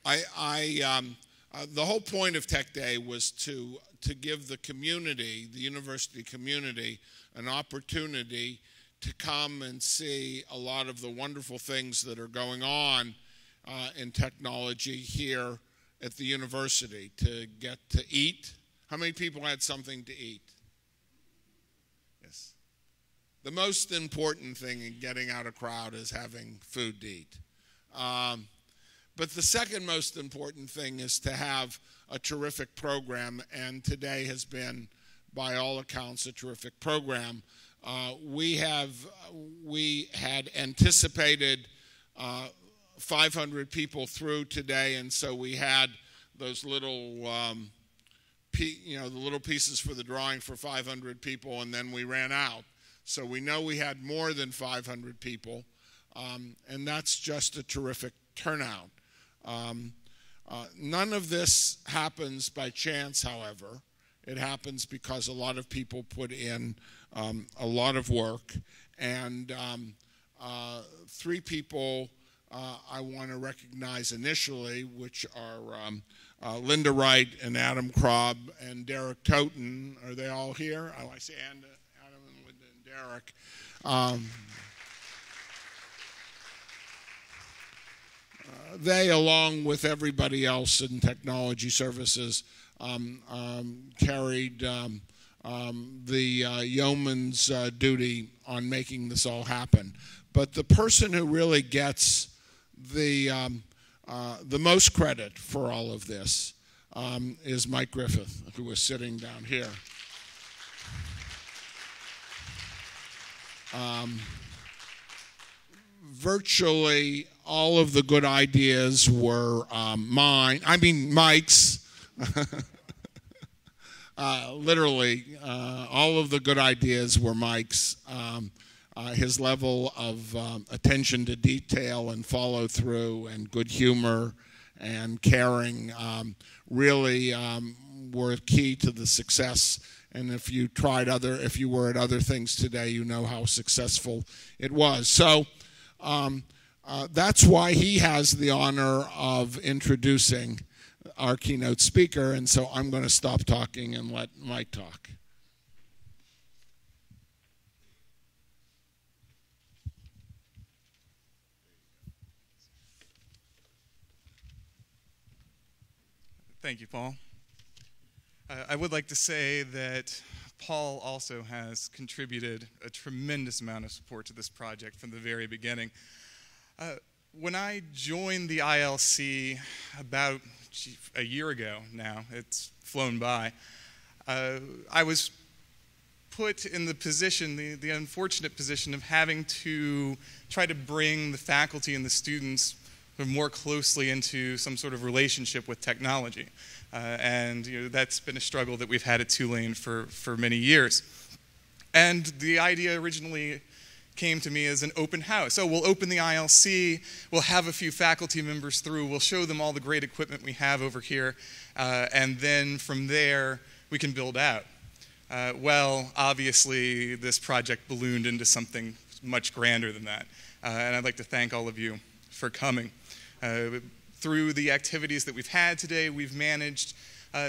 The whole point of Tech Day was to give the community, the university community, an opportunity to come and see a lot of the wonderful things that are going on in technology here at the university, to get to eat. How many people had something to eat? Yes. The most important thing in getting out a crowd is having food to eat. But the second most important thing is to have a terrific program, and today has been, by all accounts, a terrific program. We had anticipated 500 people through today, and so we had those little, the little pieces for the drawing for 500 people, and then we ran out. So we know we had more than 500 people, and that's just a terrific turnout. None of this happens by chance, however. It happens because a lot of people put in a lot of work, and three people I want to recognize initially, which are Linda Wright and Adam Krob and Derek Toten. Are they all here? Oh, I see Adam and Linda and Derek. They, along with everybody else in technology services, carried the yeoman's duty on making this all happen. But the person who really gets the most credit for all of this is Mike Griffith, who is sitting down here. Virtually all of the good ideas were Mike's. Literally, all of the good ideas were Mike's. His level of attention to detail and follow through and good humor and caring really were key to the success. And if you were at other things today, you know how successful it was. So that's why he has the honor of introducing our keynote speaker. And so I'm going to stop talking and let Mike talk. Thank you, Paul. I would like to say that Paul also has contributed a tremendous amount of support to this project from the very beginning. When I joined the ILC about a year ago now, it's flown by, I was put in the position, the unfortunate position of having to try to bring the faculty and the students more closely into some sort of relationship with technology. And that's been a struggle that we've had at Tulane for many years. And the idea originally came to me as an open house. So we'll open the ILC, we'll have a few faculty members through, we'll show them all the great equipment we have over here, and then from there we can build out. Well, obviously this project ballooned into something much grander than that. And I'd like to thank all of you for coming. Through the activities that we've had today, we've managed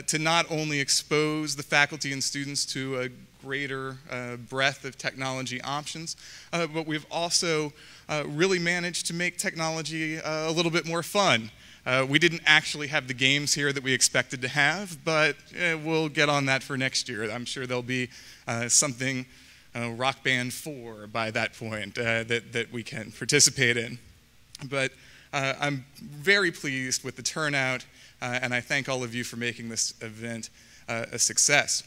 to not only expose the faculty and students to a greater breadth of technology options, but we've also really managed to make technology a little bit more fun. We didn't actually have the games here that we expected to have, but we'll get on that for next year. I'm sure there'll be something Rock Band 4 by that point that we can participate in. But I'm very pleased with the turnout, and I thank all of you for making this event a success.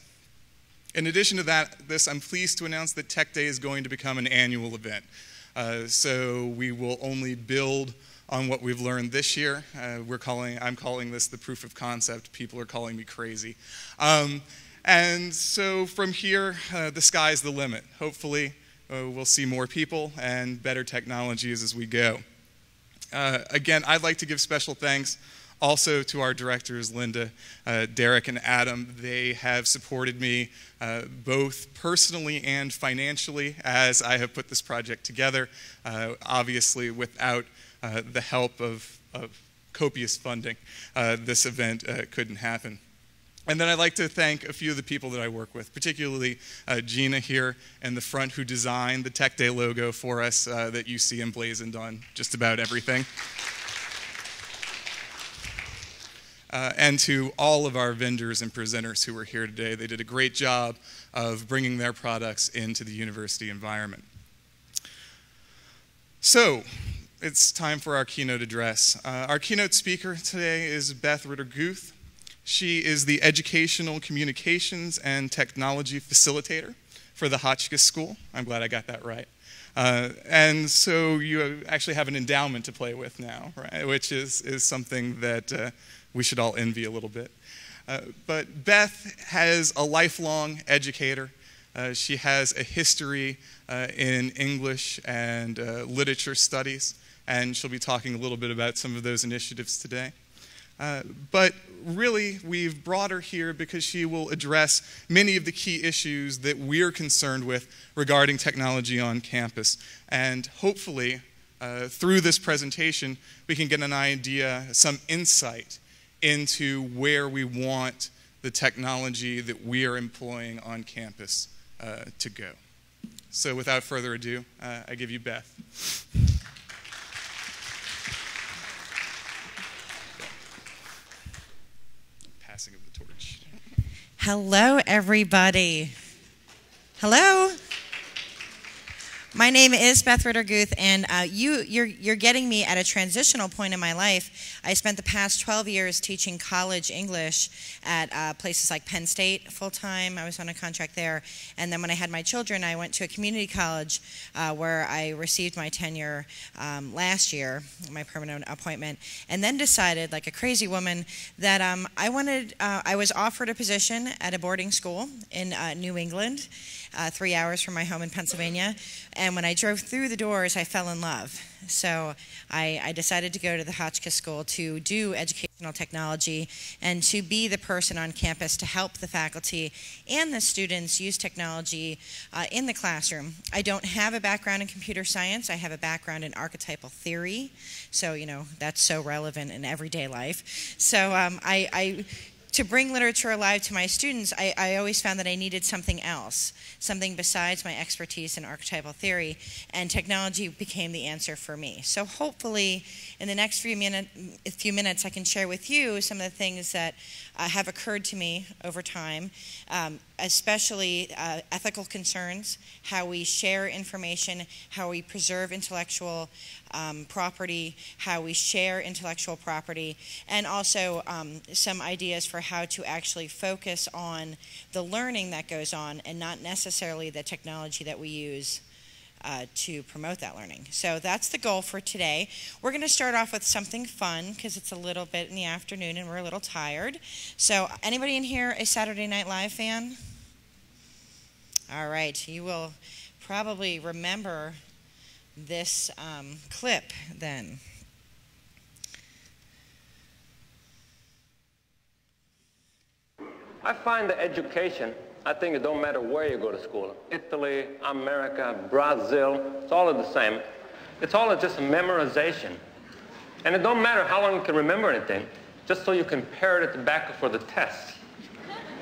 In addition to this, I'm pleased to announce that Tech Day is going to become an annual event. So we will only build on what we've learned this year. I'm calling this the proof of concept. People are calling me crazy. And so from here, the sky's the limit. Hopefully, we'll see more people and better technologies as we go. Again, I'd like to give special thanks also to our directors, Linda, Derek, and Adam. They have supported me both personally and financially as I have put this project together. Obviously, without the help of copious funding, this event couldn't happen. And then I'd like to thank a few of the people that I work with, particularly Gina here in the front, who designed the Tech Day logo for us that you see emblazoned on just about everything. And to all of our vendors and presenters who were here today. They did a great job of bringing their products into the university environment. So, it's time for our keynote address. Our keynote speaker today is Beth Ritter-Guth. She is the Educational Communications and Technology Facilitator for the Hotchkiss School. I'm glad I got that right. And so you actually have an endowment to play with now, right? Which is something that we should all envy a little bit. But Beth has a lifelong educator. She has a history in English and literature studies, and she'll be talking a little bit about some of those initiatives today. But really, we've brought her here because she will address many of the key issues that we're concerned with regarding technology on campus. And hopefully, through this presentation, we can get an idea, some insight into where we want the technology that we are employing on campus to go. So without further ado, I give you Beth. Passing of the torch. Hello, everybody. Hello. My name is Beth Ritter-Guth, and you're getting me at a transitional point in my life. I spent the past 12 years teaching college English at places like Penn State full-time. I was on a contract there. And then when I had my children, I went to a community college where I received my tenure last year, my permanent appointment, and then decided, like a crazy woman, that I was offered a position at a boarding school in New England, 3 hours from my home in Pennsylvania. And when I drove through the doors, I fell in love. So I decided to go to the Hotchkiss School to do educational technology and to be the person on campus to help the faculty and the students use technology in the classroom. I don't have a background in computer science. I have a background in archetypal theory. So, you know, that's so relevant in everyday life. So to bring literature alive to my students, I always found that I needed something else, something besides my expertise in archetypal theory, and technology became the answer for me. So hopefully, in the next few minutes, I can share with you some of the things that have occurred to me over time, especially ethical concerns, how we share information, how we preserve intellectual property, how we share intellectual property, and also some ideas for how to actually focus on the learning that goes on and not necessarily the technology that we use to promote that learning. So that's the goal for today. We're going to start off with something fun because it's a little bit in the afternoon and we're a little tired. So anybody in here a Saturday Night Live fan? All right, you will probably remember this clip then. I find that education, I think it don't matter where you go to school. Italy, America, Brazil, it's all the same. It's all just memorization. And it don't matter how long you can remember anything, just so you can parrot it back for the test.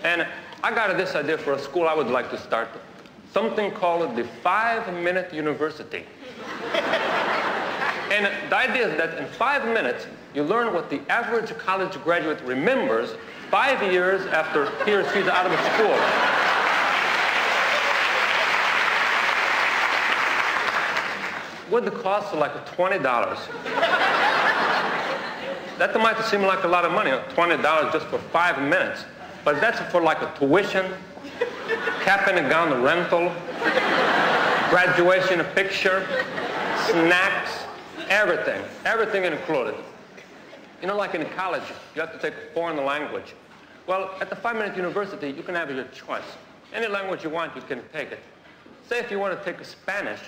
And I got this idea for a school I would like to start. Something called the 5-minute university. And the idea is that in 5 minutes, you learn what the average college graduate remembers 5 years after he or she's out of school. With the cost of like $20. That might seem like a lot of money, $20 just for 5 minutes. But that's for like a tuition, cap and gown rental, graduation picture, snacks, everything included. You know, like in college, you have to take a foreign language. Well, at the 5-minute university, you can have your choice. Any language you want, you can take it. Say if you want to take Spanish,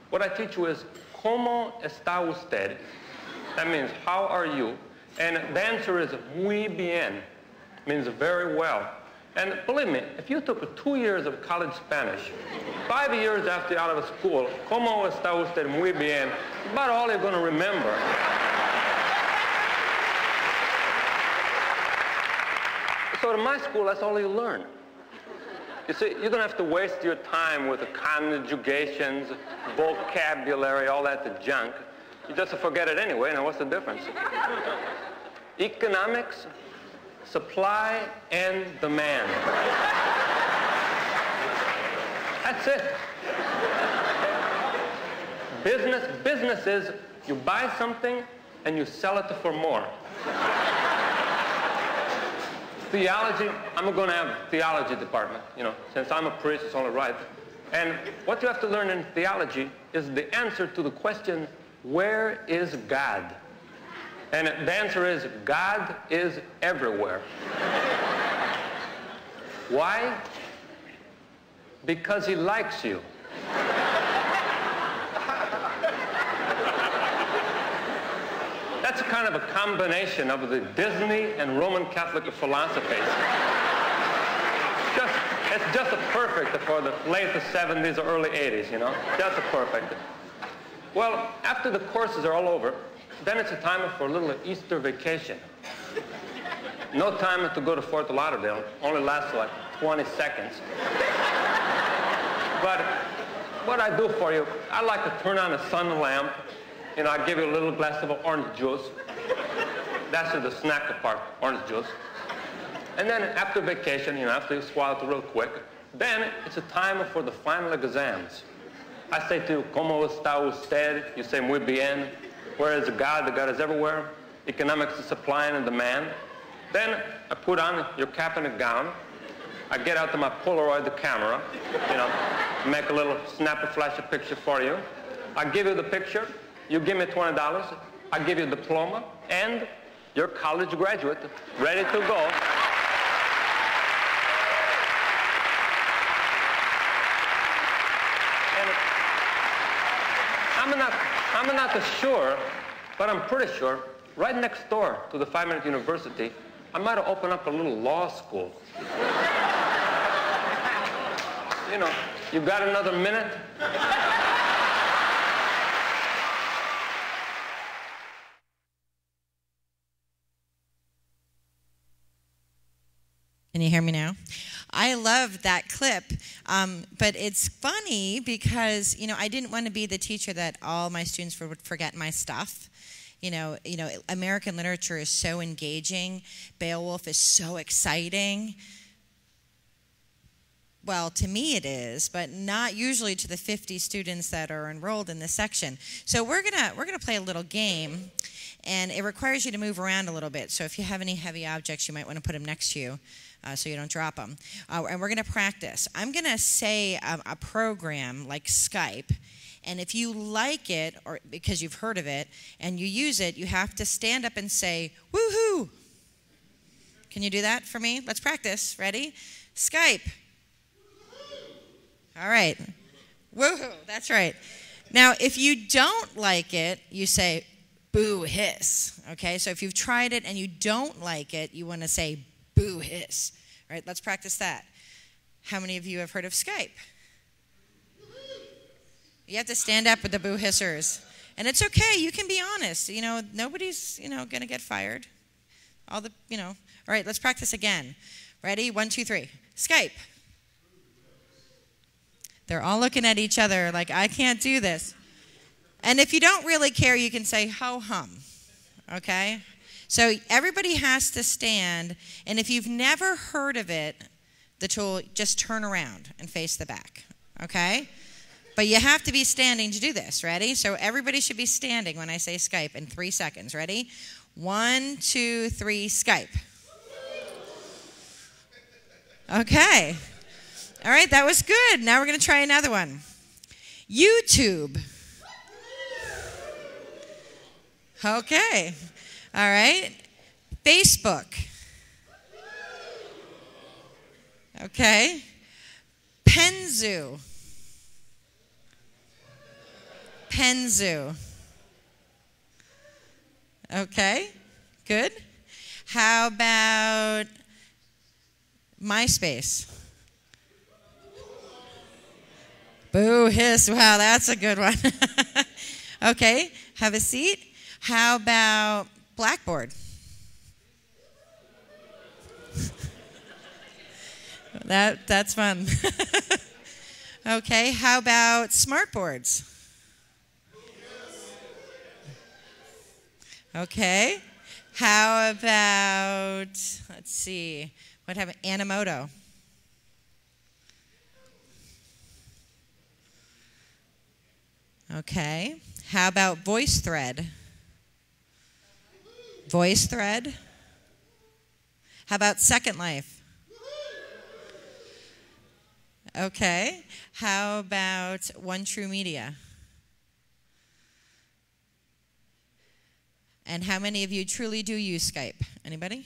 what I teach you is, ¿Cómo está usted? That means, how are you? And the answer is, muy bien, means very well. And believe me, if you took 2 years of college Spanish, 5 years after you're out of school, ¿Cómo está usted? Muy bien, about all you're going to remember. So to my school, that's all you learn. You see, you don't have to waste your time with the conjugations, vocabulary, all that junk. You just forget it anyway. Now, what's the difference? Economics, supply and demand. That's it. Business is you buy something and you sell it for more. Theology, I'm going to have a theology department. You know, since I'm a priest, it's only right. And what you have to learn in theology is the answer to the question, where is God? And the answer is, God is everywhere. Why? Because he likes you. That's kind of a combination of the Disney and Roman Catholic philosophies. It's just a perfect for the late 70s or early 80s, you know? Just a perfect. Well, after the courses are all over, then it's a time for a little Easter vacation. No time to go to Fort Lauderdale. Only lasts like 20 seconds. But what I do for you, I like to turn on a sun lamp. You know, I give you a little glass of orange juice. That's the snack part, orange juice. And then after vacation, you know, after you swallow it real quick, then it's a time for the final exams. I say to you, ¿Cómo está usted? You say, muy bien. Where is God? The God is everywhere. Economics is supply and demand. Then I put on your cap and a gown. I get out to my Polaroid camera, you know, make a little snap a flash a picture for you. I give you the picture. You give me $20, I give you a diploma, and you're a college graduate, ready to go. And I'm not sure, but I'm pretty sure, right next door to the 5-minute university, I might have opened up a little law school. You know, you got another minute? Can you hear me now? I love that clip, but it's funny because, you know, I didn't want to be the teacher that all my students would forget my stuff. You know, American literature is so engaging. Beowulf is so exciting. Well, to me it is, but not usually to the 50 students that are enrolled in this section. So we're gonna play a little game, and it requires you to move around a little bit. So if you have any heavy objects, you might want to put them next to you. So you don't drop them. And we're going to practice. I'm going to say a program like Skype, and if you like it, or because you've heard of it, and you use it, you have to stand up and say, woohoo! Can you do that for me? Let's practice. Ready? Skype. All right. Woohoo! That's right. Now, if you don't like it, you say, boo hiss. Okay? So if you've tried it and you don't like it, you want to say, boo hiss. All right, let's practice that. How many of you have heard of Skype? You have to stand up with the boo hissers. And it's okay, you can be honest. You know, nobody's, you know, going to get fired. All right, let's practice again. Ready? 1, 2, 3. Skype. They're all looking at each other like, I can't do this. And if you don't really care, you can say ho-hum. Okay? So everybody has to stand, and if you've never heard of it, the tool, just turn around and face the back, okay? But you have to be standing to do this. Ready? So everybody should be standing when I say Skype in 3 seconds. Ready? 1, 2, 3, Skype. Okay. All right, that was good. Now we're going to try another one. YouTube. Okay. All right. Facebook. Okay. Penzu. Penzu. Okay. Good. How about MySpace? Boo hiss. Wow, that's a good one. Okay. Have a seat. How about Blackboard? That's fun. Okay, how about smart boards? Okay. How about, let's see, what happened? Animoto. Okay. How about VoiceThread? VoiceThread. How about Second Life? Okay. How about One True Media? And how many of you truly do use Skype? Anybody?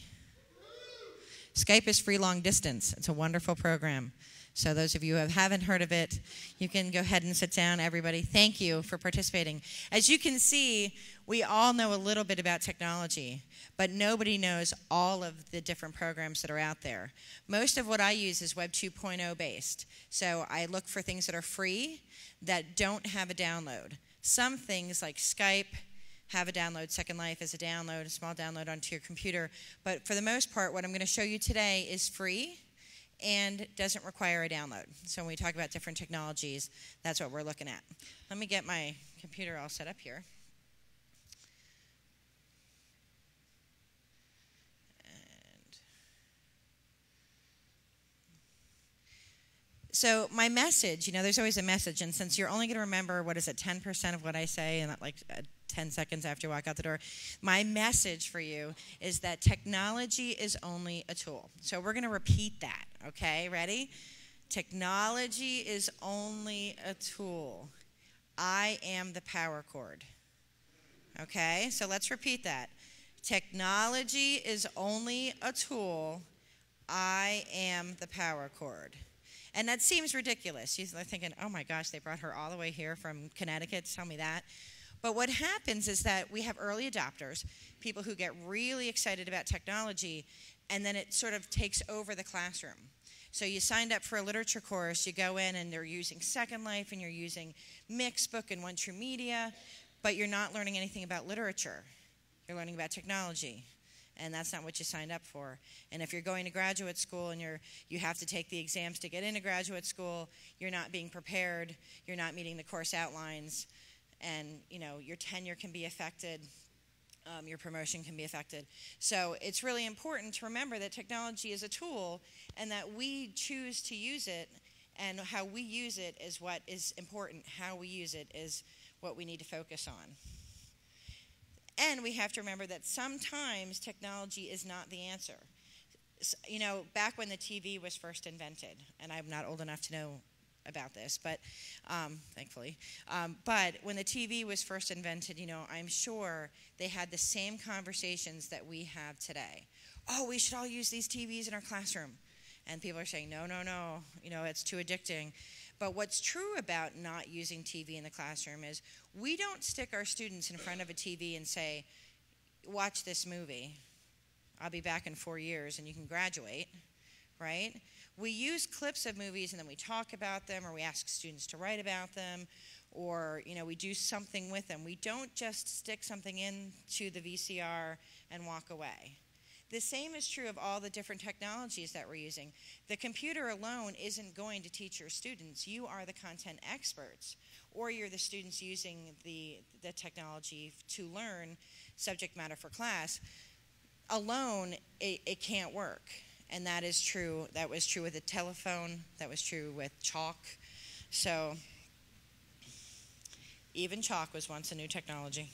Skype is free long distance. It's a wonderful program. So those of you who haven't heard of it, you can go ahead and sit down, everybody. Thank you for participating. As you can see, we all know a little bit about technology, but nobody knows all of the different programs that are out there. Most of what I use is Web 2.0 based. So I look for things that are free that don't have a download. Some things like Skype have a download. Second Life is a download, a small download onto your computer. But for the most part, what I'm going to show you today is free and doesn't require a download. So when we talk about different technologies, that's what we're looking at. Let me get my computer all set up here. So my message, there's always a message, and since you're only going to remember, 10% of what I say, and like 10 seconds after you walk out the door, my message for you is that technology is only a tool. So we're going to repeat that, okay? Ready? Technology is only a tool. I am the power cord. Okay? So let's repeat that. Technology is only a tool. I am the power cord. And that seems ridiculous. You're thinking, oh my gosh, they brought her all the way here from Connecticut to tell me that. But what happens is that we have early adopters, people who get really excited about technology, and then it sort of takes over the classroom. So you signed up for a literature course, you go in and they're using Second Life and you're using Mixbook and One True Media, but you're not learning anything about literature. You're learning about technology. And that's not what you signed up for. And if you're going to graduate school and you have to take the exams to get into graduate school, you're not being prepared, you're not meeting the course outlines, and your tenure can be affected, your promotion can be affected. So it's really important to remember that technology is a tool and that we choose to use it, and how we use it is what is important. How we use it is what we need to focus on. And we have to remember that sometimes technology is not the answer. Back when the TV was first invented, and I'm not old enough to know about this, but thankfully. But when the TV was first invented, I'm sure they had the same conversations that we have today. Oh, we should all use these TVs in our classroom. And people are saying, no, it's too addicting. But what's true about not using TV in the classroom is we don't stick our students in front of a TV and say, watch this movie. I'll be back in 4 years and you can graduate, right? We use clips of movies and then we talk about them, or we ask students to write about them, or we do something with them. We don't just stick something into the VCR and walk away. The same is true of all the different technologies that we're using. The computer alone isn't going to teach your students. You are the content experts, or you're the students using the technology to learn subject matter for class. Alone, it can't work. And that is true. That was true with the telephone. That was true with chalk. So even chalk was once a new technology.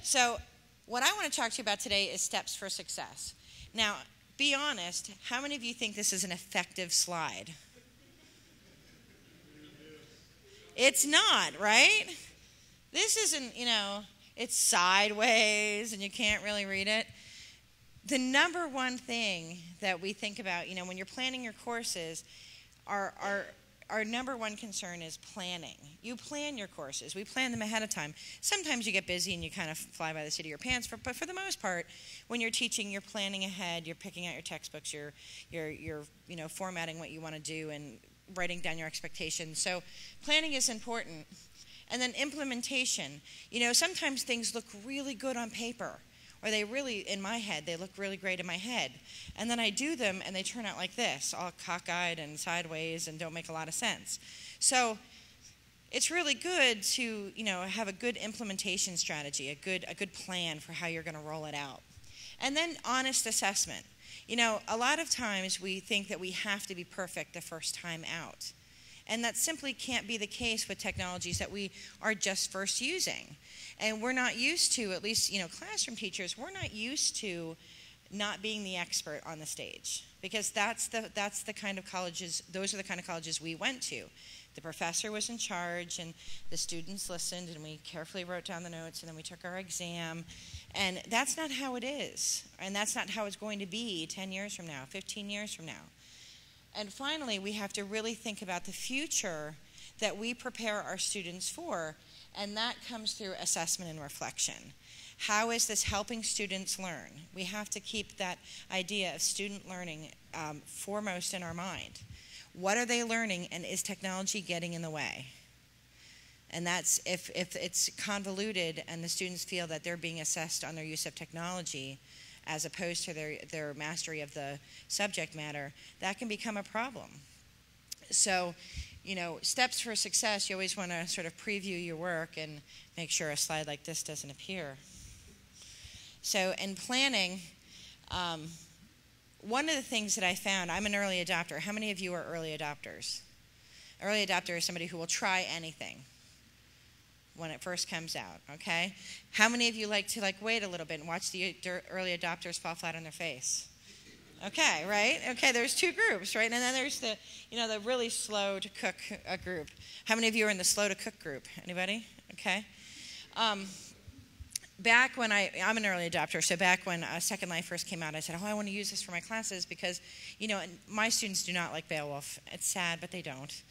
So what I want to talk to you about today is steps for success. Now, be honest, how many of you think this is an effective slide? It's not, right? This isn't, it's sideways and you can't really read it. The number one thing that we think about, when you're planning your courses, our number one concern is planning. You plan your courses. We plan them ahead of time. Sometimes you get busy and you kind of fly by the seat of your pants, but for the most part, when you're teaching, you're planning ahead. You're picking out your textbooks. You're formatting what you want to do and writing down your expectations. So planning is important. And then implementation. Sometimes things look really good on paper, or they really, in my head, they look really great in my head. And then I do them and they turn out like this, all cockeyed and sideways and don't make a lot of sense. So it's really good to, have a good implementation strategy, a good plan for how you're going to roll it out. And then honest assessment. A lot of times we think that we have to be perfect the first time out. And that simply can't be the case with technologies that we are just first using. And we're not used to, at least, classroom teachers, we're not used to not being the expert on the stage. Because that's the kind of colleges, those are the kind of colleges we went to. The professor was in charge, and the students listened, and we carefully wrote down the notes, and then we took our exam. And that's not how it is. And that's not how it's going to be 10 years from now, 15 years from now. And finally, we have to really think about the future that we prepare our students for, and that comes through assessment and reflection. How is this helping students learn? We have to keep that idea of student learning foremost in our mind. What are they learning, and is technology getting in the way? And that's if it's convoluted and the students feel that they're being assessed on their use of technology as opposed to their mastery of the subject matter, that can become a problem. So, steps for success, you always want to sort of preview your work and make sure a slide like this doesn't appear. So in planning, one of the things that I found, I'm an early adopter. How many of you are early adopters? Early adopter is somebody who will try anything when it first comes out, okay? How many of you like to wait a little bit and watch the early adopters fall flat on their face? Okay, right? Okay, there's two groups, right? And then there's the really slow to cook group. How many of you are in the slow to cook group? Anybody? Okay. Back when I'm an early adopter, so back when Second Life first came out, I said, I want to use this for my classes because, my students do not like Beowulf. It's sad, but they don't.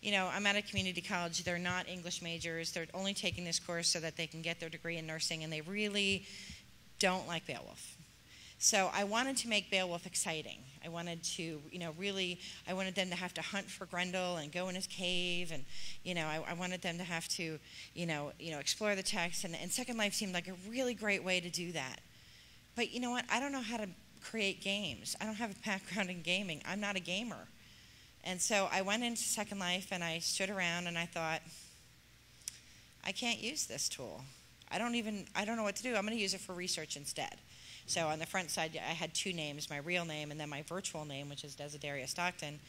I'm at a community college. They're not English majors. They're only taking this course so that they can get their degree in nursing, and they really don't like Beowulf. So I wanted to make Beowulf exciting. I wanted to, I wanted them to have to hunt for Grendel and go in his cave, and, I wanted them to have to, explore the text, and Second Life seemed like a really great way to do that. But you know what? I don't know how to create games. I don't have a background in gaming. I'm not a gamer. And so I went into Second Life and I stood around and I thought, I can't use this tool. I don't know what to do. I'm going to use it for research instead. So on the front side, I had two names, my real name and then my virtual name, which is Desideria Stockton.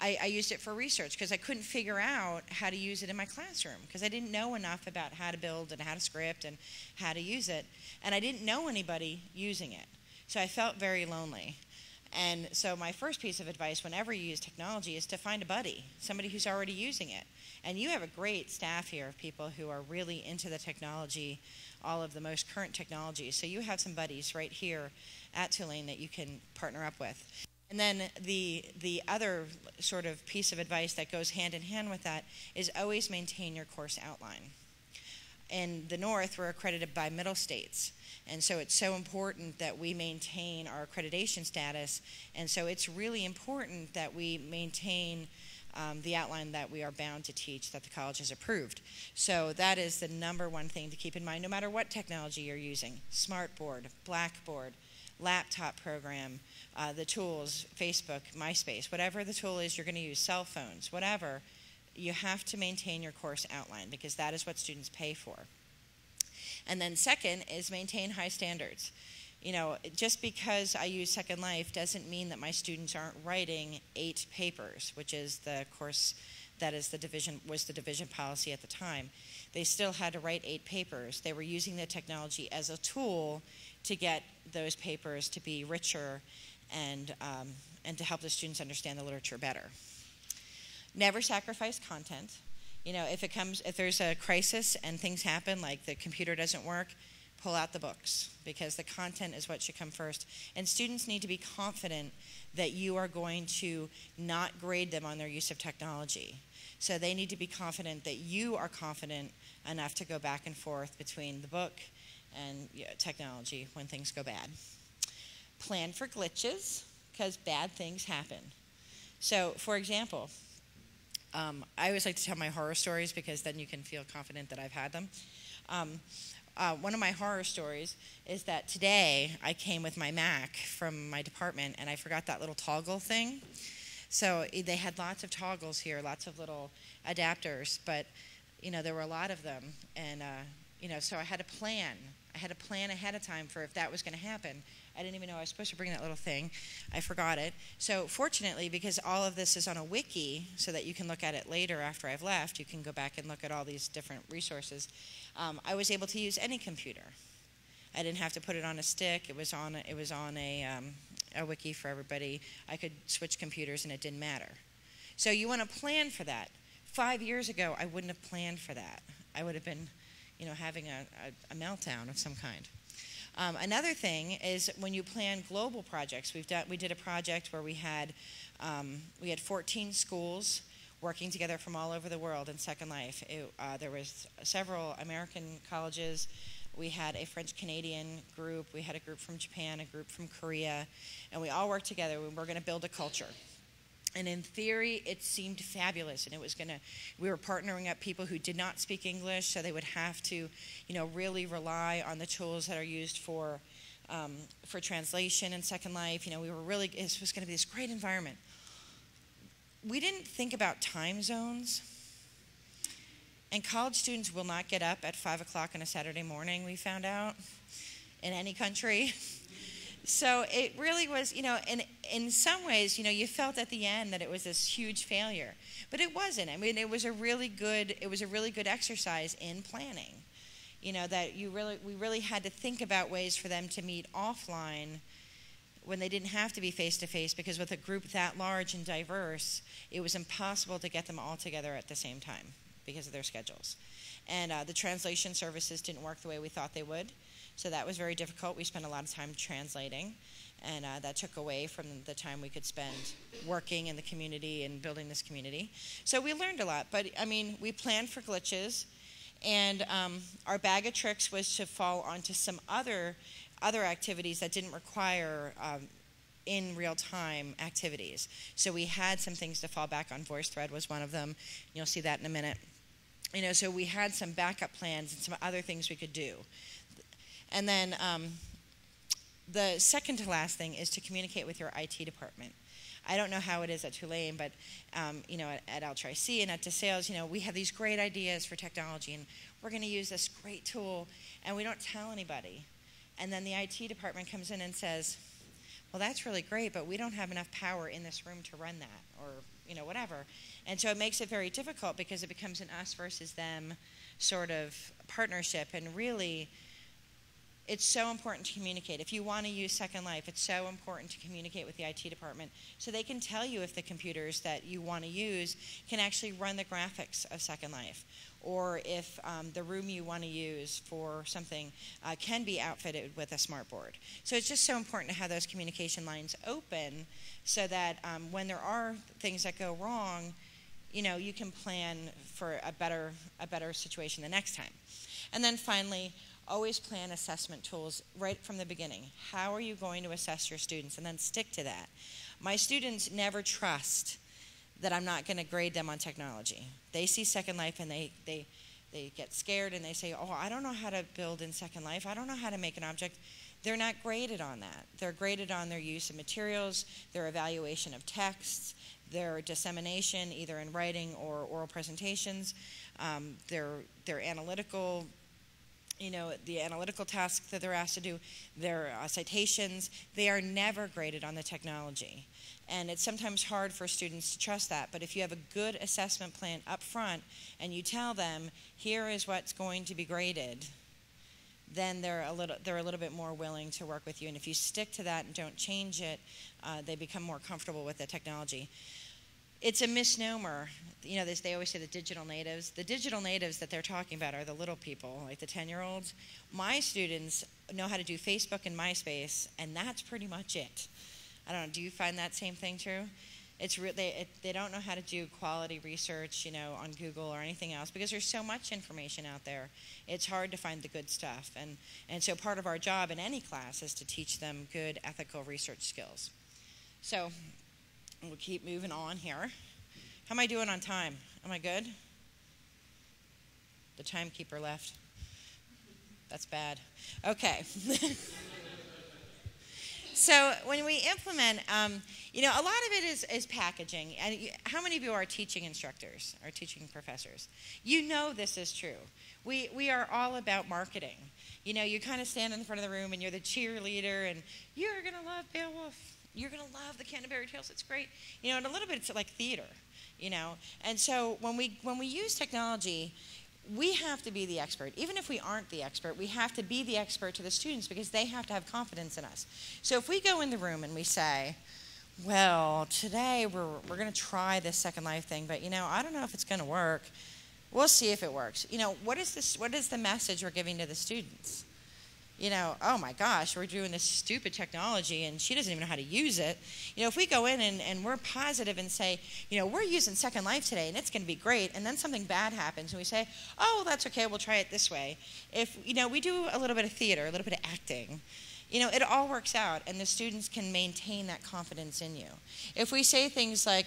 I used it for research because I couldn't figure out how to use it in my classroom because I didn't know enough about how to build and how to script and how to use it. And I didn't know anybody using it. So I felt very lonely. And so my first piece of advice whenever you use technology is to find a buddy, somebody who's already using it. And you have a great staff here of people who are really into the technology, all of the most current technologies. So you have some buddies right here at Tulane that you can partner up with. And then the other sort of piece of advice that goes hand in hand with that is always maintain your course outline. In the North, we're accredited by middle states. And so it's so important that we maintain our accreditation status. And so it's really important that we maintain the outline that we are bound to teach that the college has approved. So that is the number one thing to keep in mind, no matter what technology you're using. Smartboard, Blackboard, laptop program, the tools, Facebook, MySpace, whatever the tool is you're going to use, cell phones, whatever, you have to maintain your course outline because that is what students pay for. And then second is maintain high standards. Just because I use Second Life doesn't mean that my students aren't writing 8 papers, which is the course that is was the division policy at the time. They still had to write 8 papers. They were using the technology as a tool to get those papers to be richer and to help the students understand the literature better. Never sacrifice content. If there's a crisis and things happen, like the computer doesn't work, pull out the books because the content is what should come first. And students need to be confident that you are going to not grade them on their use of technology. So they need to be confident that you are confident enough to go back and forth between the book and technology when things go bad. Plan for glitches because bad things happen. So, for example, I always like to tell my horror stories because then you can feel confident that I've had them. one of my horror stories is that today I came with my Mac from my department and I forgot that little toggle thing. So they had lots of toggles here, lots of little adapters, but there were a lot of them, and so I had to plan. I had to plan ahead of time for if that was going to happen. I didn't even know I was supposed to bring that little thing. I forgot it. So fortunately, because all of this is on a wiki so that you can look at it later after I've left, you can go back and look at all these different resources, I was able to use any computer. I didn't have to put it on a stick. It was on a wiki for everybody. I could switch computers and it didn't matter. So you want to plan for that. 5 years ago, I wouldn't have planned for that. I would have been, having a meltdown of some kind. Another thing is when you plan global projects. We did a project where we had 14 schools working together from all over the world in Second Life. There was several American colleges. We had a French-Canadian group. We had a group from Japan, a group from Korea, and we all worked together. We were going to build a culture. And in theory, it seemed fabulous, and we were partnering up people who did not speak English, so they would have to, really rely on the tools that are used for translation in Second Life. It was going to be this great environment. We didn't think about time zones, and college students will not get up at 5 o'clock on a Saturday morning, we found out, in any country. So it really was, in some ways, you felt at the end that it was this huge failure, but it wasn't. I mean, it was a really good exercise in planning. That we really had to think about ways for them to meet offline when they didn't have to be face to face, because with a group that large and diverse, it was impossible to get them all together at the same time because of their schedules. And the translation services didn't work the way we thought they would. So that was very difficult. We spent a lot of time translating, and that took away from the time we could spend working in the community and building this community. So we learned a lot, but we planned for glitches, and our bag of tricks was to fall onto some other activities that didn't require in real time activities. So we had some things to fall back on. VoiceThread was one of them. You'll see that in a minute. So we had some backup plans and some other things we could do. And then the second to last thing is to communicate with your IT department. I don't know how it is at Tulane, but at L-Tri-C and at DeSales, we have these great ideas for technology, and we're going to use this great tool, and we don't tell anybody. And then the IT department comes in and says, well, that's really great, but we don't have enough power in this room to run that, or whatever. And so it makes it very difficult because it becomes an us versus them sort of partnership, and really, it's so important to communicate. If you want to use Second Life, it's so important to communicate with the IT department so they can tell you if the computers that you want to use can actually run the graphics of Second Life, or if the room you want to use for something can be outfitted with a smart board. So it's just so important to have those communication lines open so that when there are things that go wrong, you can plan for a better situation the next time. And then finally, always plan assessment tools right from the beginning. How are you going to assess your students? And then stick to that. My students never trust that I'm not going to grade them on technology. They see Second Life and they get scared and they say, oh, I don't know how to build in Second Life. I don't know how to make an object. They're not graded on that. They're graded on their use of materials, their evaluation of texts, their dissemination either in writing or oral presentations, their analytical, the analytical tasks that they're asked to do, their citations. They are never graded on the technology. And it's sometimes hard for students to trust that, but if you have a good assessment plan up front and you tell them, here is what's going to be graded, then they're a little bit more willing to work with you. And if you stick to that and don't change it, they become more comfortable with the technology. It's a misnomer. They always say the digital natives. The digital natives that they're talking about are the little people, like the 10-year-olds. My students know how to do Facebook and MySpace, and that's pretty much it. I don't know, do you find that same thing true? They don't know how to do quality research, on Google or anything else, because there's so much information out there. It's hard to find the good stuff. And so part of our job in any class is to teach them good ethical research skills. So we'll keep moving on here. How am I doing on time? Am I good? The timekeeper left. That's bad. Okay. So when we implement, a lot of it is packaging. And how many of you are teaching instructors or teaching professors? You know this is true. We are all about marketing. You kind of stand in the front of the room and you're the cheerleader and you're going to love Beowulf. You're going to love the Canterbury Tales. It's great. And a little bit it's like theater, And so when we use technology, we have to be the expert. Even if we aren't the expert, we have to be the expert to the students because they have to have confidence in us. So if we go in the room and we say, well, today we're going to try this Second Life thing, but, I don't know if it's going to work. We'll see if it works. What is the message we're giving to the students? Oh my gosh, we're doing this stupid technology and she doesn't even know how to use it. If we go in and we're positive and say, we're using Second Life today and it's going to be great, and then something bad happens and we say, oh, that's okay, we'll try it this way. If, we do a little bit of theater, a little bit of acting, it all works out and the students can maintain that confidence in you. If we say things like,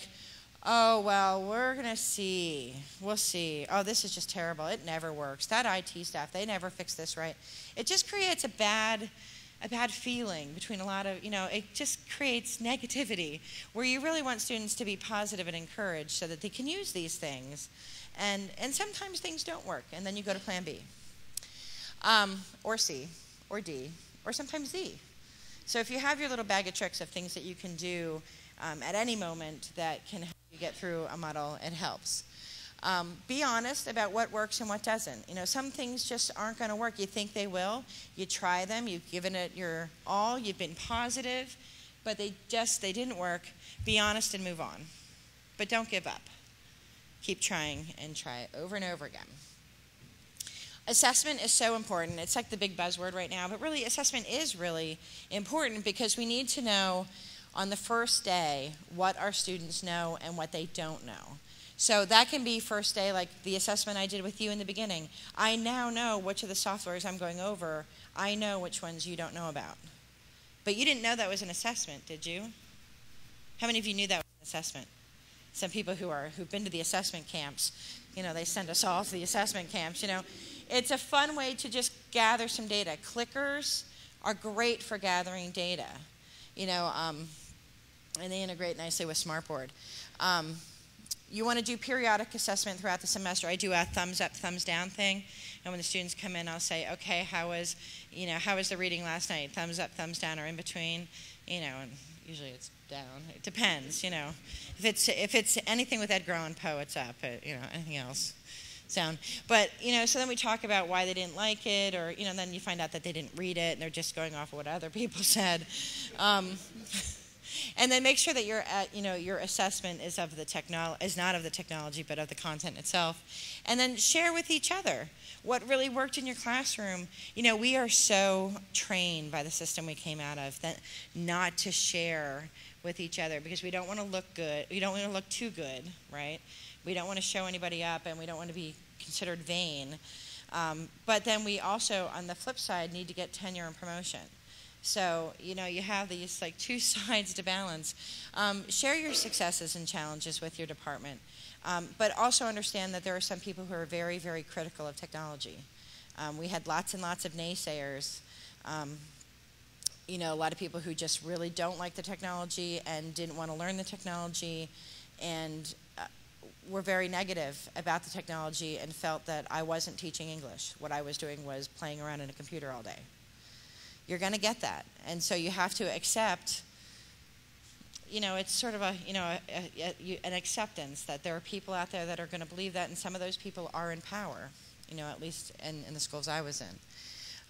oh, well, we're going to see. We'll see. Oh, this is just terrible. It never works. That IT staff, they never fix this right. It just creates a bad feeling between a lot of, it just creates negativity where you really want students to be positive and encouraged so that they can use these things. And sometimes things don't work, and then you go to plan B, or C, or D, or sometimes Z. So if you have your little bag of tricks of things that you can do at any moment that can help you get through a muddle, it helps. Be honest about what works and what doesn't. Some things just aren't going to work. You think they will. You try them. You've given it your all. You've been positive, but they didn't work. Be honest and move on. But don't give up. Keep trying and try it over and over again. Assessment is so important. It's like the big buzzword right now, but really assessment is really important because we need to know on the first day what our students know and what they don't know. So that can be first day, like the assessment I did with you in the beginning. I now know which of the softwares I'm going over. I know which ones you don't know about. But you didn't know that was an assessment, did you? How many of you knew that was an assessment? Some people who've been to the assessment camps, they send us all to the assessment camps, It's a fun way to just gather some data. Clickers are great for gathering data, and they integrate nicely with Smartboard. You want to do periodic assessment throughout the semester. I do a thumbs up, thumbs down thing. And when the students come in, I'll say, okay, how was the reading last night? Thumbs up, thumbs down, or in between? And usually it's down. It depends, If it's anything with Edgar Allan Poe, it's up. Anything else, it's down. But, so then we talk about why they didn't like it, or, then you find out that they didn't read it, and they're just going off of what other people said. And then make sure that your assessment is not of the technology, but of the content itself. And then share with each other what really worked in your classroom. We are so trained by the system we came out of that not to share with each other because we don't want to look good. We don't want to look too good, right? We don't want to show anybody up, and we don't want to be considered vain. But then we also, on the flip side, need to get tenure and promotion. So, you have these like two sides to balance. Share your successes and challenges with your department, but also understand that there are some people who are very, very critical of technology. We had lots and lots of naysayers. A lot of people who just really don't like the technology and didn't want to learn the technology and were very negative about the technology and felt that I wasn't teaching English. What I was doing was playing around in a computer all day. You're going to get that. And so you have to accept, it's sort of an acceptance that there are people out there that are going to believe that, and some of those people are in power, at least in the schools I was in.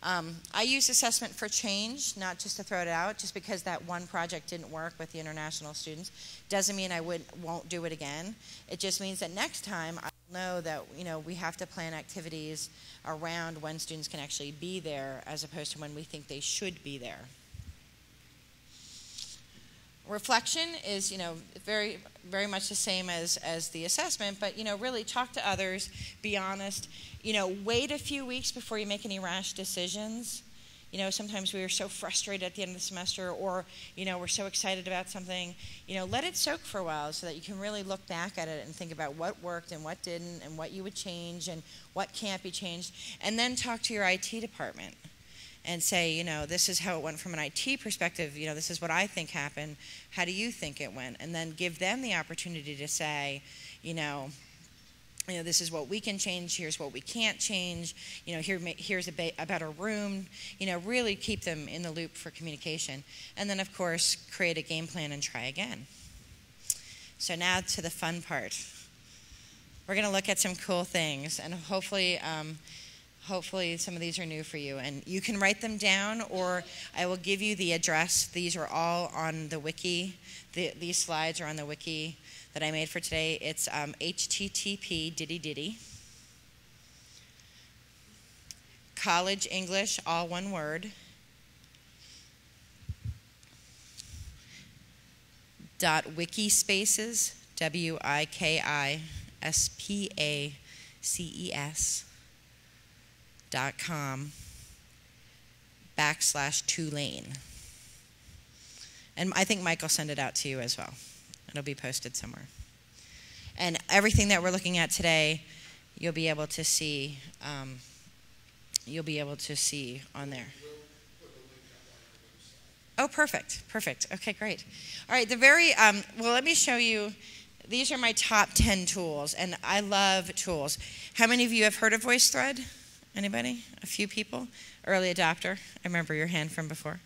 I use assessment for change, not just to throw it out. Just because that one project didn't work with the international students doesn't mean I won't do it again. It just means that next time I know that we have to plan activities around when students can actually be there as opposed to when we think they should be there. Reflection is very, very much the same as the assessment, but really talk to others, be honest, wait a few weeks before you make any rash decisions. sometimes we were so frustrated at the end of the semester, or, we're so excited about something. Let it soak for a while so that you can really look back at it and think about what worked and what didn't and what you would change and what can't be changed. And then talk to your IT department and say, this is how it went from an IT perspective. This is what I think happened. How do you think it went? And then give them the opportunity to say, this is what we can change, here's what we can't change, here's a better room, really keep them in the loop for communication. And then, of course, create a game plan and try again. So now to the fun part. We're going to look at some cool things, and hopefully some of these are new for you. And you can write them down, or I will give you the address. These are all on the wiki. These slides are on the wiki that I made for today. It's http:// College English, all one word, .wikispaces, WIKISPACES.com /Tulane. And I think Mike will send it out to you as well. It'll be posted somewhere. And everything that we're looking at today, you'll be able to see. On there. Oh, perfect. Okay, great. All right, let me show you. These are my top 10 tools, and I love tools. How many of you have heard of VoiceThread? Anybody? A few people? Early adopter. I remember your hand from before.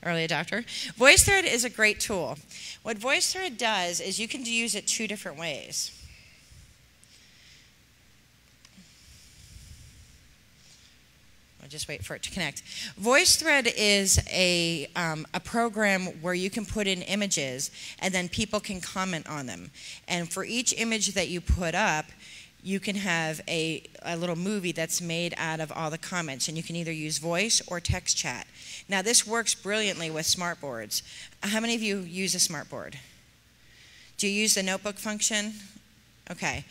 Early adopter. VoiceThread is a great tool. What VoiceThread does is you can use it two different ways. I'll just wait for it to connect. VoiceThread is a program where you can put in images and then people can comment on them. And for each image that you put up, you can have a little movie that's made out of all the comments, and you can either use voice or text chat. Now, this works brilliantly with smartboards. How many of you use a smartboard? Do you use the notebook function? Okay.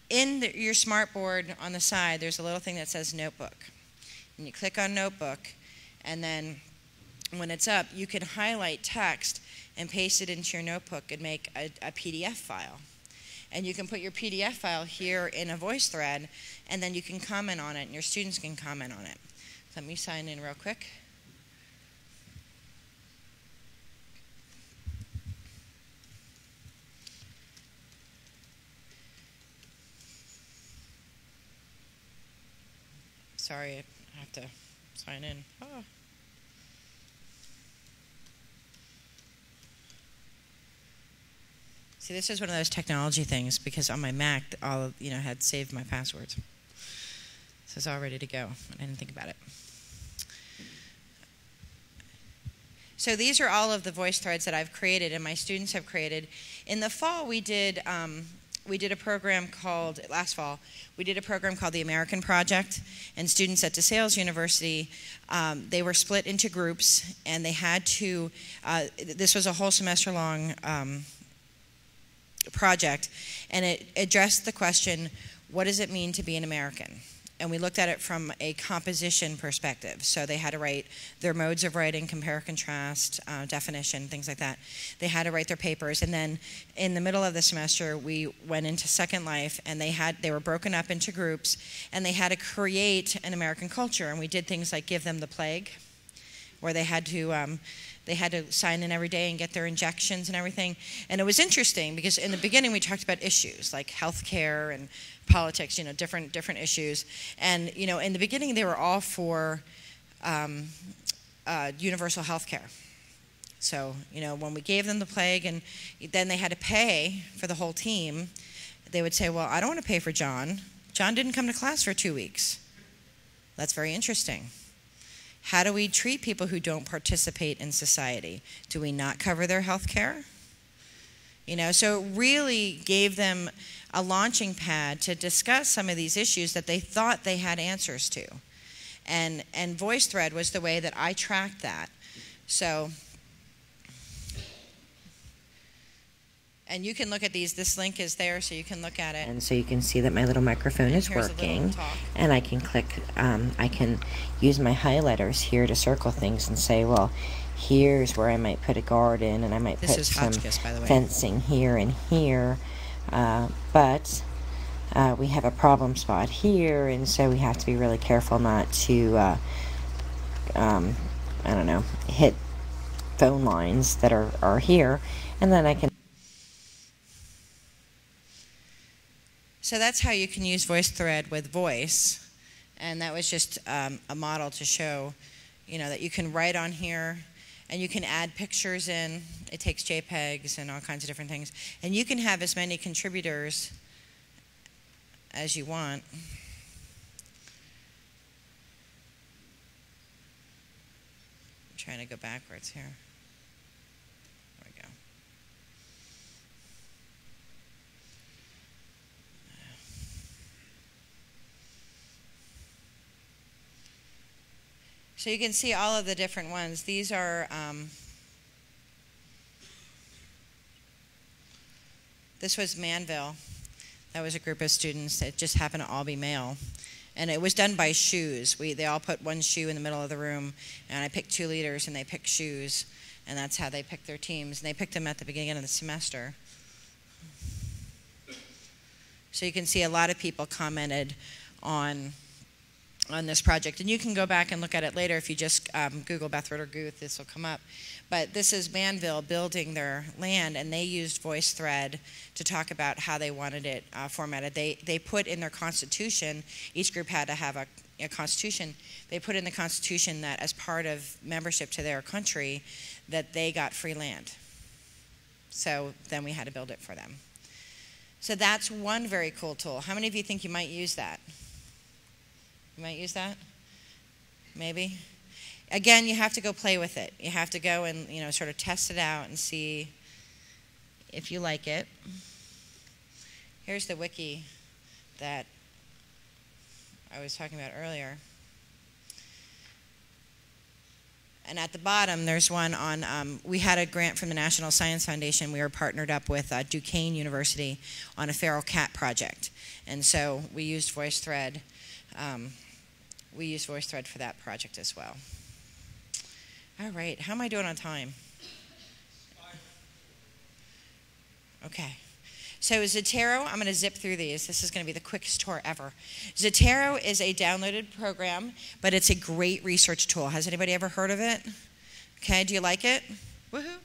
In your smartboard on the side, there's a little thing that says notebook. And you click on notebook, and then when it's up, you can highlight text and paste it into your notebook and make a PDF file. And you can put your PDF file here in a VoiceThread, and then you can comment on it, and your students can comment on it. Let me sign in real quick. Sorry, I have to sign in. Oh. See, this is one of those technology things, because on my Mac, had saved my passwords. So it's all ready to go. I didn't think about it. So these are all of the voice threads that I've created and my students have created. In the fall, we did a program called, last fall, we did a program called the American Project, and students at DeSales University, they were split into groups, and they had to, this was a whole semester long project, and it addressed the question, what does it mean to be an American? And we looked at it from a composition perspective. So they had to write their modes of writing, compare, contrast, definition, things like that. They had to write their papers. And then in the middle of the semester, we went into Second Life, and they were broken up into groups, and they had to create an American culture. And we did things like give them the plague, where they had to sign in every day and get their injections and everything. And it was interesting because in the beginning we talked about issues like healthcare and politics, different issues. And in the beginning they were all for universal healthcare. So when we gave them the plague and then they had to pay for the whole team, they would say, well, I don't want to pay for John. John didn't come to class for 2 weeks. That's very interesting. How do we treat people who don't participate in society? Do we not cover their health care? So it really gave them a launching pad to discuss some of these issues that they thought they had answers to. And VoiceThread was the way that I tracked that. So And you can look at these. This link is there, so you can look at it. And so you can see that my little microphone is working. And I can click, I can use my highlighters here to circle things and say, well, here's where I might put a garden, and I might put some Hotchkiss, by the way. Fencing here and here. But we have a problem spot here, and so we have to be really careful not to, I don't know, hit phone lines that are here. And then I can... So that's how you can use VoiceThread with voice. And that was just a model to show, that you can write on here, and you can add pictures in. It takes JPEGs and all kinds of different things. And you can have as many contributors as you want. I'm trying to go backwards here. There we go. So you can see all of the different ones. These are, this was Manville. That was a group of students that just happened to all be male. And it was done by shoes. They all put one shoe in the middle of the room, and I picked 2 leaders, and they picked shoes. And that's how they picked their teams. And they picked them at the beginning of the semester. So you can see a lot of people commented on this project. And you can go back and look at it later if you just Google Beth Ritter-Guth, this will come up. But this is Manville building their land, and they used VoiceThread to talk about how they wanted it formatted. They put in their constitution, each group had to have a constitution. They put in the constitution that as part of membership to their country, that they got free land. So then we had to build it for them. So that's one very cool tool. How many of you think you might use that? You might use that? Maybe? Again, you have to go play with it. You have to go and, sort of test it out and see if you like it. Here's the wiki that I was talking about earlier. And at the bottom, there's one on, we had a grant from the National Science Foundation. We were partnered up with Duquesne University on a feral cat project. And so we used VoiceThread. We used VoiceThread for that project as well. All right, how am I doing on time? Okay. So Zotero, I'm going to zip through these. This is going to be the quickest tour ever. Zotero is a downloaded program, but it's a great research tool. Has anybody ever heard of it? Okay, do you like it? Woohoo.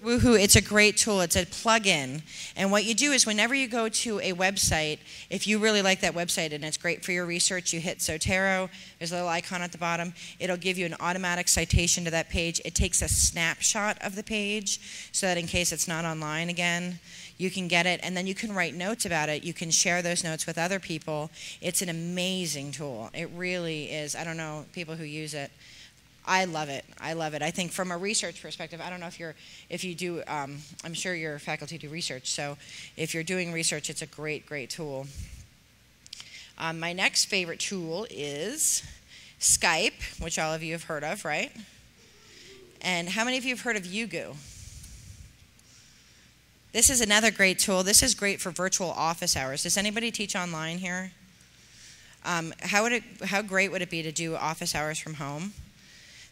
Woohoo, it's a great tool. It's a plug-in. And what you do is whenever you go to a website, if you really like that website and it's great for your research, you hit Zotero. There's a little icon at the bottom. It'll give you an automatic citation to that page. It takes a snapshot of the page so that in case it's not online again, you can get it. And then you can write notes about it. You can share those notes with other people. It's an amazing tool. It really is. I don't know people who use it. I love it. I love it. I think from a research perspective, I don't know if you do, I'm sure your faculty do research. So if you're doing research, it's a great, great tool. My next favorite tool is Skype, which all of you have heard of, right? And how many of you have heard of Yugu? This is another great tool. This is great for virtual office hours. Does anybody teach online here? How great would it be to do office hours from home?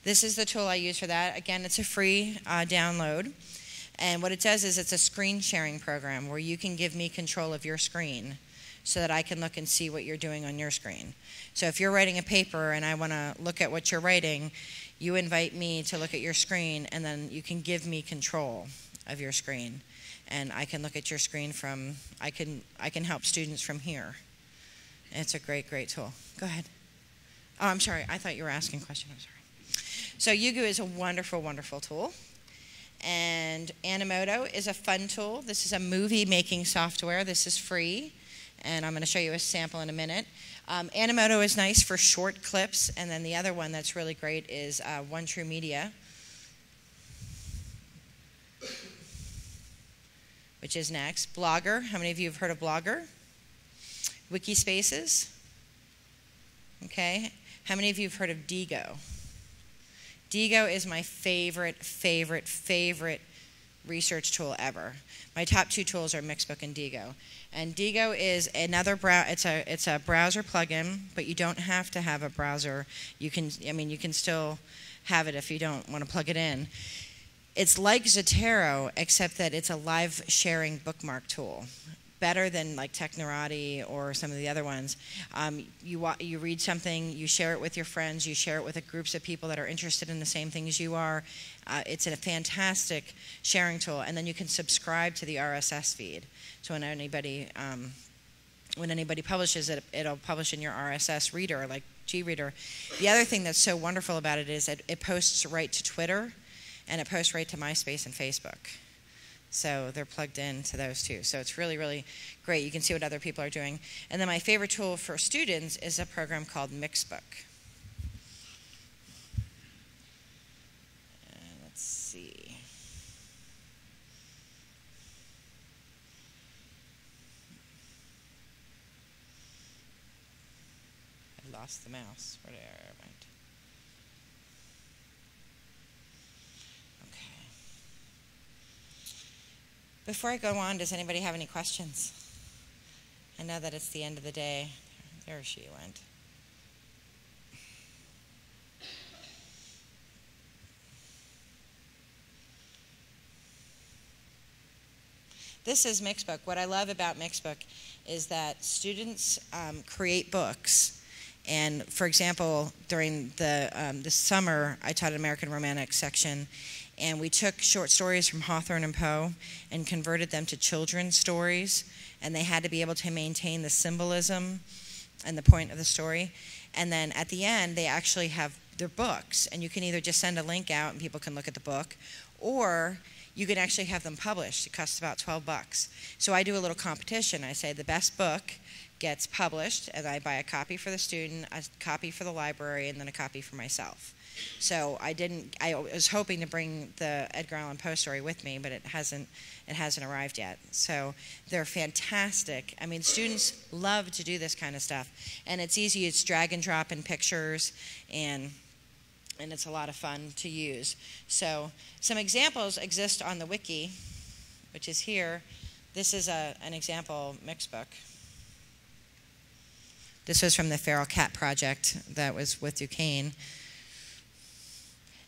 This is the tool I use for that. Again, it's a free download. And what it does is it's a screen sharing program where you can give me control of your screen so that I can look and see what you're doing on your screen. So if you're writing a paper and I want to look at what you're writing, you invite me to look at your screen, and then you can give me control of your screen. And I can look at your screen from, I can help students from here. It's a great, great tool. Go ahead. Oh, I'm sorry. I thought you were asking a question. I'm sorry. So Yugu is a wonderful, wonderful tool. And Animoto is a fun tool. This is a movie-making software. This is free. And I'm going to show you a sample in a minute. Animoto is nice for short clips. And then the other one that's really great is One True Media, which is next. Blogger. How many of you have heard of Blogger? Wikispaces. Okay. How many of you have heard of Digo? Digo is my favorite research tool ever. My top 2 tools are Mixbook and Diigo. And Diigo is another it's a browser plugin, but you don't have to have a browser. You can still have it if you don't want to plug it in. It's like Zotero, except that it's a live sharing bookmark tool. Better than like Technorati or some of the other ones. You read something, you share it with your friends, you share it with groups of people that are interested in the same things you are. It's a fantastic sharing tool, and then you can subscribe to the RSS feed. So when anybody publishes it, it'll publish in your RSS reader, like G-Reader. The other thing that's so wonderful about it is that it posts right to Twitter, and it posts right to MySpace and Facebook. So they're plugged into those too. So it's really, really great. You can see what other people are doing. And then my favorite tool for students is a program called Mixbook. Let's see. I lost the mouse. Where did it went? Before I go on, does anybody have any questions? I know that it's the end of the day. There she went. This is Mixbook. What I love about Mixbook is that students create books. And for example, during the summer, I taught an American Romantics section, and we took short stories from Hawthorne and Poe and converted them to children's stories, and they had to be able to maintain the symbolism and the point of the story. And then at the end, they actually have their books, and you can either just send a link out and people can look at the book, or you can actually have them published. It costs about $12. So I do a little competition. I say the best book gets published, and I buy a copy for the student, a copy for the library, and then a copy for myself. So I was hoping to bring the Edgar Allan Poe story with me, but it hasn't arrived yet. So they're fantastic. I mean, students love to do this kind of stuff, and it's easy. It's drag and drop in pictures, and it's a lot of fun to use. So some examples exist on the wiki, which is here. This is an example Mixbook. This was from the Feral Cat Project that was with Duquesne.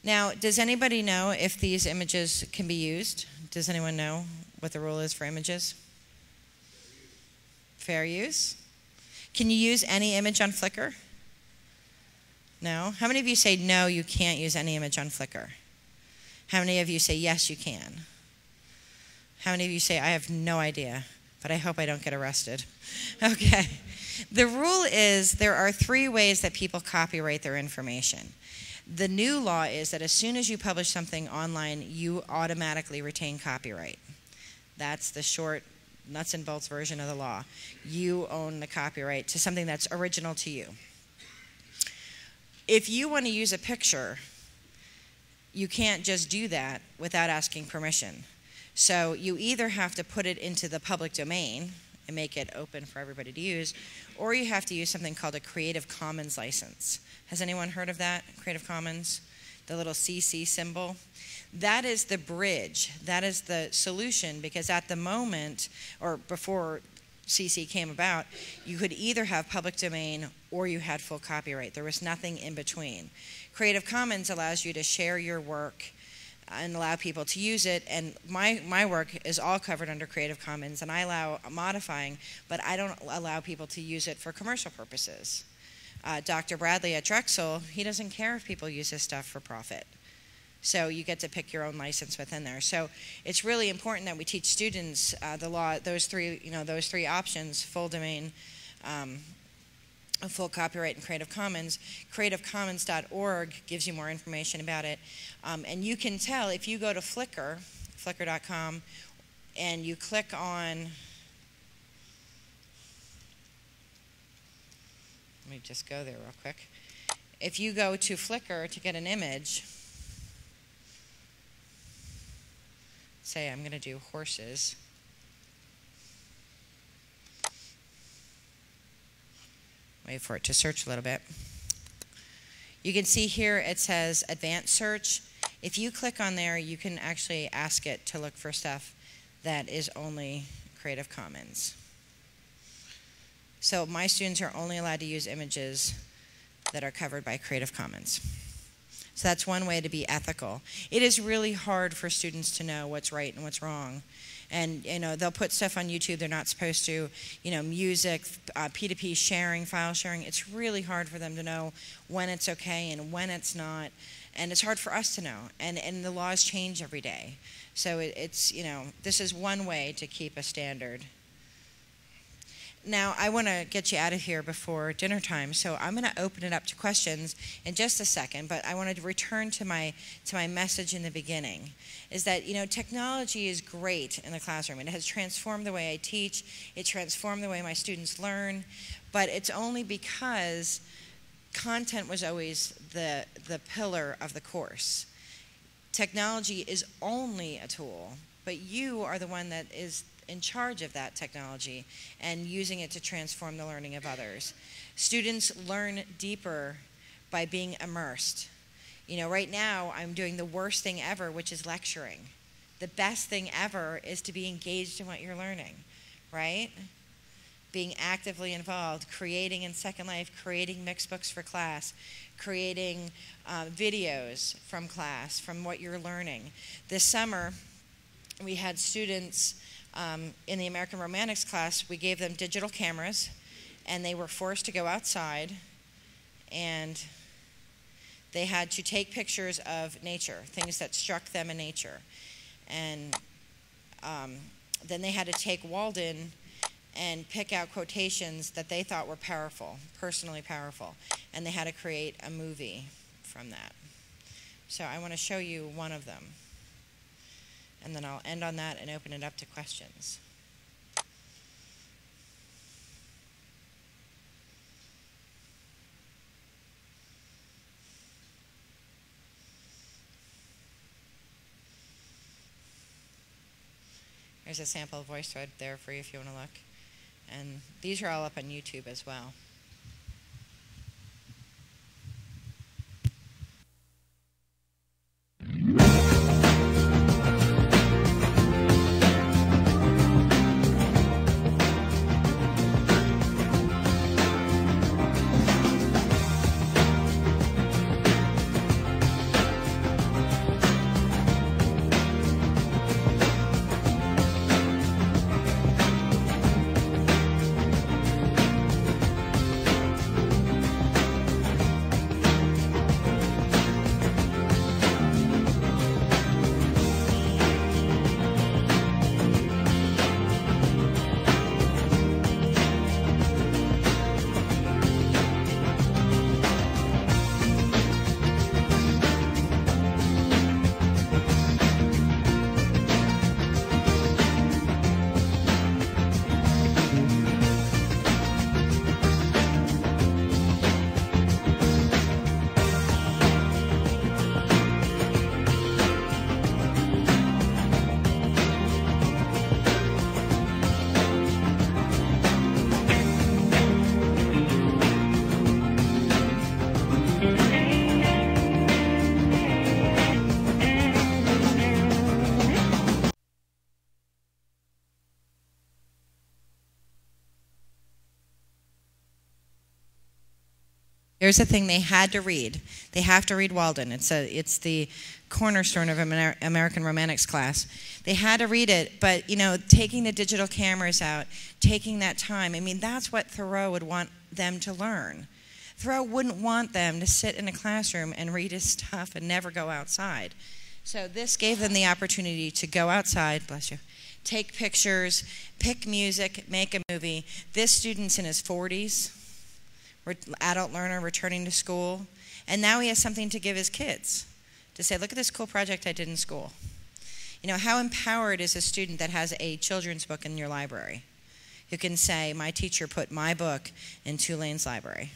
Now, does anybody know if these images can be used? Does anyone know what the rule is for images? Fair use? Can you use any image on Flickr? No? How many of you say no, you can't use any image on Flickr? How many of you say yes, you can? How many of you say I have no idea, but I hope I don't get arrested? Okay. The rule is there are 3 ways that people copyright their information. The new law is that as soon as you publish something online, you automatically retain copyright. That's the short, nuts and bolts version of the law. You own the copyright to something that's original to you. If you want to use a picture, you can't just do that without asking permission. So you either have to put it into the public domain and make it open for everybody to use, or you have to use something called a Creative Commons license. Has anyone heard of that? Creative Commons, the little CC symbol. That is the bridge. That is the solution, because at the moment, or before CC came about, you could either have public domain or you had full copyright. There was nothing in between. Creative Commons allows you to share your work and allow people to use it, and my work is all covered under Creative Commons, and I allow modifying, but I don't allow people to use it for commercial purposes. Dr. Bradley at Drexel, he doesn't care if people use his stuff for profit. So you get to pick your own license within there. So it's really important that we teach students the law, those three options: full domain, full copyright, and Creative Commons. CreativeCommons.org gives you more information about it. And you can tell if you go to Flickr, flickr.com, and you click on, let me just go there real quick. If you go to Flickr to get an image, say I'm going to do horses. Wait for it to search a little bit. You can see here it says advanced search. If you click on there, you can actually ask it to look for stuff that is only Creative Commons. So my students are only allowed to use images that are covered by Creative Commons. So that's one way to be ethical. It is really hard for students to know what's right and what's wrong. And they'll put stuff on YouTube they're not supposed to, music, P2P sharing, file sharing. It's really hard for them to know when it's okay and when it's not. And it's hard for us to know. And the laws change every day. So it's this is one way to keep a standard. Now, I want to get you out of here before dinner time, so I'm going to open it up to questions in just a second, but I wanted to return to my message in the beginning, is that, technology is great in the classroom. It has transformed the way I teach. It transformed the way my students learn, but it's only because content was always the pillar of the course. Technology is only a tool, but you are the one that is in charge of that technology and using it to transform the learning of others. Students learn deeper by being immersed. Right now I'm doing the worst thing ever, which is lecturing. The best thing ever is to be engaged in what you're learning, right? Being actively involved, creating in Second Life, creating mixed books for class, creating videos from class, from what you're learning. This summer, we had students in the American Romantics class. We gave them digital cameras, and they were forced to go outside, and they had to take pictures of nature, things that struck them in nature. And then they had to take Walden and pick out quotations that they thought were powerful, personally powerful, and they had to create a movie from that. So I want to show you one of them, and then I'll end on that and open it up to questions. There's a sample voice thread there for you if you want to look. And these are all up on YouTube as well. Here's the thing they had to read. They have to read Walden. It's the cornerstone of American Romantics class. They had to read it, but taking the digital cameras out, taking that time, that's what Thoreau would want them to learn. Thoreau wouldn't want them to sit in a classroom and read his stuff and never go outside. So this gave them the opportunity to go outside, bless you, take pictures, pick music, make a movie. This student's in his 40s. Adult learner returning to school, and now he has something to give his kids to say, look at this cool project I did in school. How empowered is a student that has a children's book in your library, who can say, my teacher put my book in Tulane's library.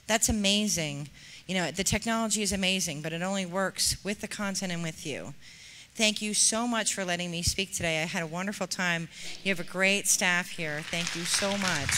That's amazing. The technology is amazing, but it only works with the content and with you. Thank you so much for letting me speak today. I had a wonderful time. You have a great staff here. Thank you so much.